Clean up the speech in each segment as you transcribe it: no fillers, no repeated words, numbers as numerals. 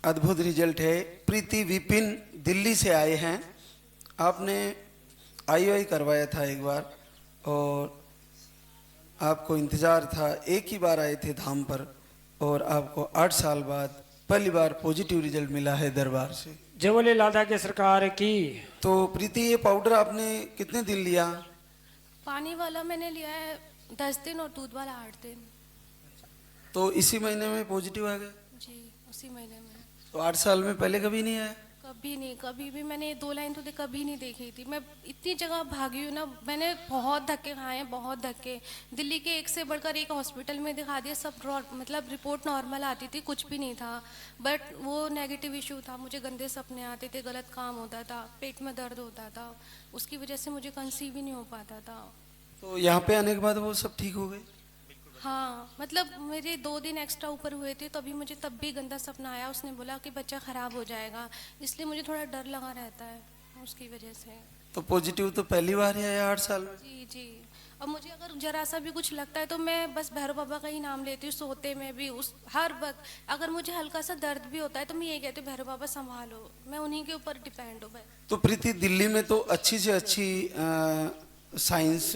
अद्भुत रिजल्ट है। प्रीति विपिन दिल्ली से आए हैं। आपने आईओआई करवाया था एक बार और आपको इंतज़ार था, एक ही बार आए थे धाम पर और आपको 8 साल बाद पहली बार पॉजिटिव रिजल्ट मिला है दरबार से। जय बोले लादा के सरकार की। तो प्रीति, ये पाउडर आपने कितने दिन लिया? पानी वाला मैंने लिया है 10 दिन और दूध वाला 8 दिन। तो इसी महीने में पॉजिटिव आ गया? जी, उसी महीने में। तो 8 साल में पहले कभी नहीं आया? कभी नहीं, कभी भी मैंने 2 लाइन तो कभी नहीं देखी थी। मैं इतनी जगह भागी हूँ ना, मैंने बहुत धक्के खाए हैं, बहुत धक्के। दिल्ली के एक से बढ़कर एक हॉस्पिटल में दिखा दिया, सब मतलब रिपोर्ट नॉर्मल आती थी, कुछ भी नहीं था। बट वो नेगेटिव इशू था, मुझे गंदे सपने आते थे, गलत काम होता था, पेट में दर्द होता था, उसकी वजह से मुझे कंसीव ही नहीं हो पाता था। तो यहाँ पे आने के बाद वो सब ठीक हो गए? हाँ, मतलब मेरे 2 दिन एक्स्ट्रा ऊपर हुए थे, तो अभी मुझे तब भी गंदा सपना आया। उसने बोला कि बच्चा खराब हो जाएगा, इसलिए मुझे थोड़ा डर लगा रहता है उसकी वजह से। तो पॉजिटिव तो पहली बार ही आया 8 साल में? जी जी। अब मुझे अगर जरा सा भी कुछ लगता है तो मैं बस भैरव बाबा का ही नाम लेती हूँ, सोते में भी, उस हर वक्त। अगर मुझे हल्का सा दर्द भी होता है तो मैं ये कहती हूँ, भैरव बाबा संभालो, मैं उन्हीं के ऊपर डिपेंड हूँ। तो प्रीति, दिल्ली में तो अच्छी से अच्छी साइंस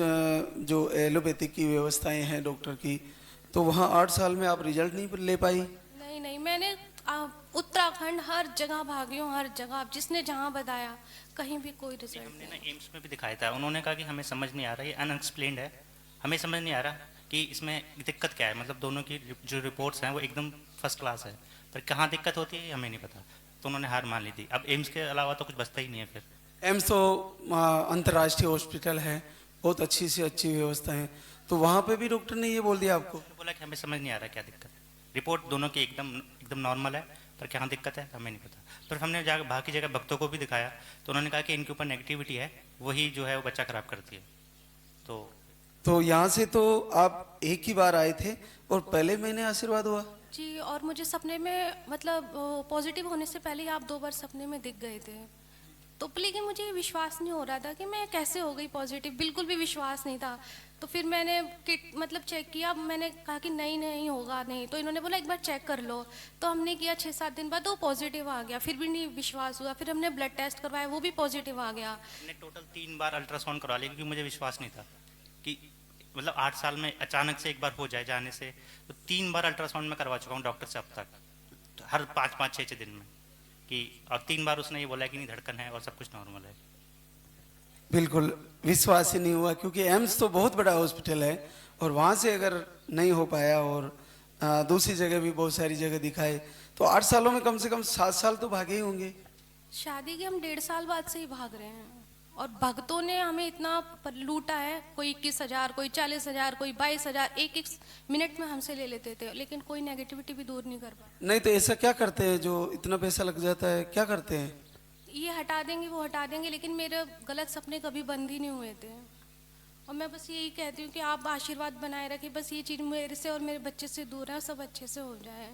जो एलोपैथिक की व्यवस्थाएं हैं डॉक्टर की, तो वहाँ 8 साल में आप रिजल्ट नहीं ले पाई? नहीं नहीं, मैंने उत्तराखंड हर जगह भागी हूँ, हर जगह। आप जिसने जहाँ बताया, कहीं भी कोई रिजल्ट हमने नहीं। ना एम्स में भी दिखाया था, उन्होंने कहा कि हमें समझ नहीं आ रहा, ये अनएक्सप्लेन्ड है, हमें समझ नहीं आ रहा कि इसमें दिक्कत क्या है। मतलब दोनों की जो रिपोर्ट्स हैं वो एकदम फर्स्ट क्लास है, पर कहाँ दिक्कत होती है ये हमें नहीं पता। तो उन्होंने हार मान ली थी। अब एम्स के अलावा तो कुछ बचता ही नहीं है फिर। एम्स तो अंतर्राष्ट्रीय हॉस्पिटल है, बहुत अच्छी से अच्छी व्यवस्था है, तो वहाँ पे भी डॉक्टर ने ये बोल दिया आपको? बोला कि हमें समझ नहीं आ रहा क्या दिक्कत है, रिपोर्ट दोनों की एकदम एकदम नॉर्मल है, पर क्या दिक्कत है हमें नहीं पता। फिर हमने जाकर बाकी जगह भक्तों को भी दिखाया, तो उन्होंने कहा कि इनके ऊपर नेगेटिविटी है, वही जो है वो बच्चा खराब करती है। तो यहाँ से तो आप एक ही बार आए थे और पहले महीने आशीर्वाद हुआ? जी, और मुझे सपने में, मतलब पॉजिटिव होने से पहले ही आप 2 बार सपने में दिख गए थे। तो लेकिन मुझे विश्वास नहीं हो रहा था कि मैं कैसे हो गई पॉजिटिव, बिल्कुल भी विश्वास नहीं था। तो फिर मैंने किट मतलब चेक किया, मैंने कहा कि नहीं नहीं होगा नहीं, तो इन्होंने बोला एक बार चेक कर लो। तो हमने किया, 6-7 दिन बाद वो पॉजिटिव आ गया, फिर भी नहीं विश्वास हुआ। फिर हमने ब्लड टेस्ट करवाया, वो भी पॉजिटिव आ गया। हमने टोटल 3 बार अल्ट्रासाउंड करवा लिया, क्योंकि मुझे विश्वास नहीं था कि मतलब 8 साल में अचानक से एक बार हो जाए जाने से। तो 3 बार अल्ट्रासाउंड में करवा चुका हूँ डॉक्टर से अब तक, तो हर 5-5, 6-6 दिन में कि, और 3 बार उसने ये बोला कि नहीं धड़कन है और सब कुछ नॉर्मल है। बिल्कुल विश्वास ही नहीं हुआ, क्योंकि एम्स तो बहुत बड़ा हॉस्पिटल है और वहाँ से अगर नहीं हो पाया और दूसरी जगह भी बहुत सारी जगह दिखाए, तो 8 सालों में कम से कम 7 साल तो भागे ही होंगे। शादी के हम 1.5 साल बाद से ही भाग रहे हैं, और भक्तों ने हमें इतना लूटा है। कोई 21,000, कोई 40,000, कोई 22,000 एक मिनट में हमसे ले लेते थे, लेकिन कोई नेगेटिविटी भी दूर नहीं कर पाया। नहीं तो ऐसा क्या करते हैं जो इतना पैसा लग जाता है, क्या करते हैं? ये हटा देंगे, वो हटा देंगे, लेकिन मेरे गलत सपने कभी बंद ही नहीं हुए थे। और मैं बस यही कहती हूँ कि आप आशीर्वाद बनाए रखें, बस ये चीज़ मेरे से और मेरे बच्चे से दूर है, सब अच्छे से हो जाए।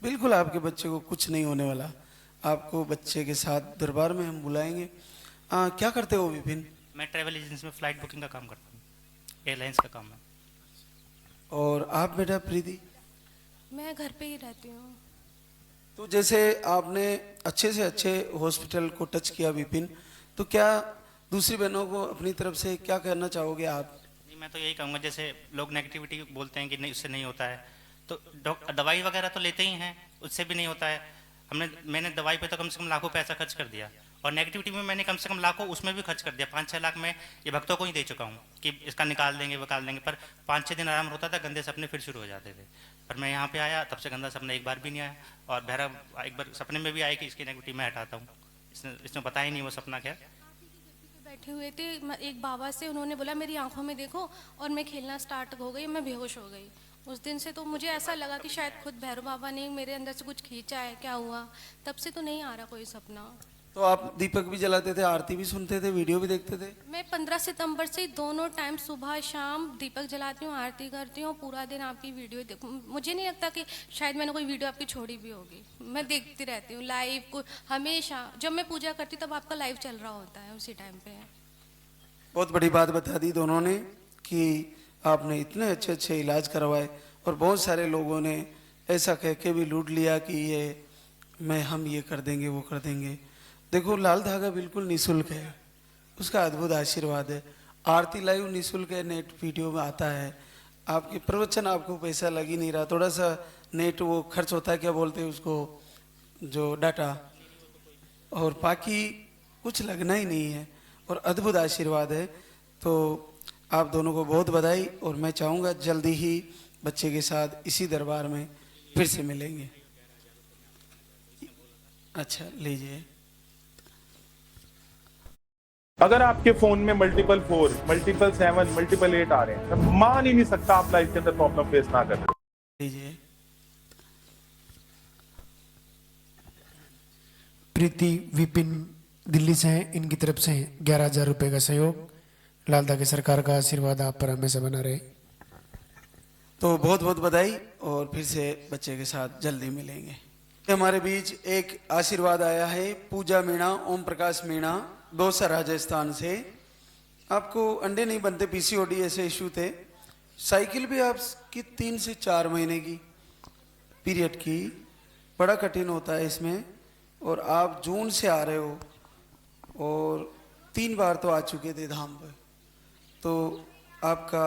बिल्कुल आपके बच्चे को कुछ नहीं होने वाला, आपको बच्चे के साथ दरबार में हम बुलाएंगे। क्या करते हो विपिन? मैं ट्रैवल एजेंसी में फ़्लाइट बुकिंग का काम करता हूँ, एयरलाइंस का काम है। और आप बेटा प्रीति? मैं घर पे ही रहती हूँ। तो जैसे आपने अच्छे से अच्छे हॉस्पिटल को टच किया विपिन, तो क्या दूसरी बहनों को अपनी तरफ से क्या कहना चाहोगे आप? जी, मैं तो यही कहूँगा, जैसे लोग नेगेटिविटी बोलते हैं कि नहीं उससे नहीं होता है, तो दवाई वगैरह तो लेते ही हैं, उससे भी नहीं होता है। मैंने दवाई पे तो कम से कम लाखों पैसा खर्च कर दिया, और नेगेटिविटी में मैंने कम से कम लाखों उसमें भी खर्च कर दिया। 5-6 लाख में ये भक्तों को ही दे चुका हूँ कि इसका निकाल देंगे निकाल देंगे, पर 5-6 दिन आराम होता था, गंदे सपने फिर शुरू हो जाते थे। पर मैं यहाँ पे आया, तब से गंदा सपना एक बार भी नहीं आया, और भैरव एक बार सपने में भी आया कि इसकी नेगेटिविटी मैं हटाता हूँ। इसने बताया ही नहीं वो सपना क्या। बैठे हुए थे एक बाबा से, उन्होंने बोला मेरी आंखों में देखो, और मैं खेलना स्टार्ट हो गई, मैं बेहोश हो गई। उस दिन से तो मुझे ऐसा लगा कि शायद खुद भैरव बाबा ने मेरे अंदर से कुछ खींचा है, क्या हुआ। तब से तो नहीं आ रहा कोई सपना। तो आप दीपक भी जलाते थे, आरती भी सुनते थे, वीडियो भी देखते थे? मैं 15 सितंबर से दोनों टाइम सुबह शाम दीपक जलाती हूँ, आरती करती हूँ, पूरा दिन आपकी वीडियो मुझे नहीं लगता कि शायद मैंने कोई वीडियो आपकी छोड़ी भी होगी। मैं देखती रहती हूँ लाइव को, हमेशा जब मैं पूजा करती हूँ तब आपका लाइव चल रहा होता है उसी टाइम पे। बहुत बड़ी बात बता दी दोनों ने कि आपने इतने अच्छे अच्छे इलाज करवाए और बहुत सारे लोगों ने ऐसा कह के भी लूट लिया कि ये हम ये कर देंगे वो कर देंगे। देखो लाल धागा बिल्कुल निःशुल्क है, उसका अद्भुत आशीर्वाद है। आरती लाइव निःशुल्क है, नेट वीडियो में आता है। आपके प्रवचन आपको पैसा लग ही नहीं रहा, थोड़ा सा नेट वो खर्च होता है, क्या बोलते हैं उसको, जो डाटा, और बाकी कुछ लगना ही नहीं है और अद्भुत आशीर्वाद है। तो आप दोनों को बहुत बधाई, और मैं चाहूँगा जल्दी ही बच्चे के साथ इसी दरबार में फिर से मिलेंगे। अच्छा लीजिए। अगर आपके फोन में मल्टीपल 4, मल्टीपल 7, मल्टीपल 8 आ रहे हैं, मैं मान ही नहीं सकता आप लाइफ के अंदर प्रॉब्लम फेस ना करें। लीजिए। प्रीति विपिन दिल्ली से हैं, इनकी तरफ से 11,000 रुपए का सहयोग। लाल धागे सरकार का आशीर्वाद आप पर हमेशा बना रहे। तो बहुत बहुत बधाई, और फिर से बच्चे के साथ जल्दी मिलेंगे। हमारे बीच एक आशीर्वाद आया है पूजा मीणा, ओम प्रकाश मीणा, दौसा राजस्थान से। आपको अंडे नहीं बनते, पीसीओडी ऐसे इशू थे। साइकिल भी आपकी 3 से 4 महीने की पीरियड की, बड़ा कठिन होता है इसमें। और आप जून से आ रहे हो और 3 बार तो आ चुके थे धाम पर। तो आपका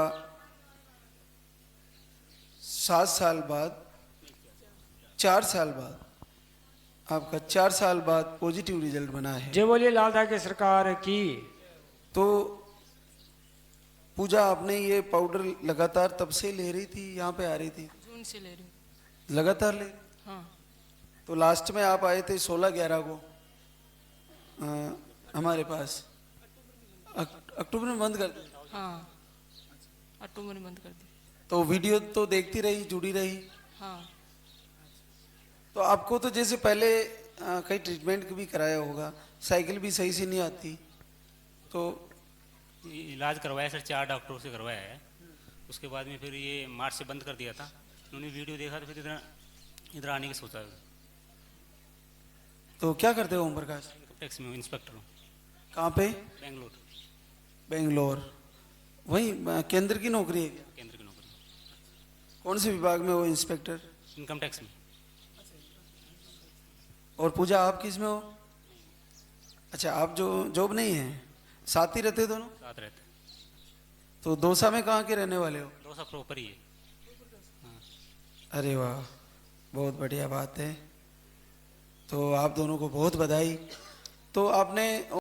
7 साल बाद, 4 साल बाद, आपका 4 साल बाद पॉजिटिव रिजल्ट बना है। जय बोलिए लाल धागे सरकार की। तो पूजा, आपने ये पाउडर लगातार तब से ले रही थी, यहाँ पे आ रही थी? जून से ले रही हूँ। लगातार ले? हाँ। तो लास्ट में आप आए थे 16/11 को हमारे पास। अक्टूबर में बंद कर दिया? हाँ, अक्टूबर में बंद कर दी। तो वीडियो तो देखती रही, जुड़ी रही? हाँ। तो आपको तो जैसे पहले कई ट्रीटमेंट भी कराया होगा, साइकिल भी सही से नहीं आती, तो इलाज करवाया सर, 4 डॉक्टरों से करवाया है। उसके बाद में फिर ये मार्च से बंद कर दिया था। उन्होंने वीडियो देखा तो फिर इधर आने की सोचा। तो क्या करते हो ओम प्रकाश? टैक्स में इंस्पेक्टर हूँ। कहाँ पे? बेंगलोर। बेंगलोर। वहीं केंद्र की नौकरी है क्या? केंद्र की नौकरी। कौन से विभाग में हो इंस्पेक्टर? इनकम टैक्स में। और पूजा आप किस में हो? अच्छा, आप जो जॉब नहीं है, साथ ही रहते दोनों? साथ रहते। तो दौसा में कहाँ के रहने वाले हो? दौसा प्रॉपर ही है। अरे वाह, बहुत बढ़िया बात है। तो आप दोनों को बहुत बधाई। तो आपने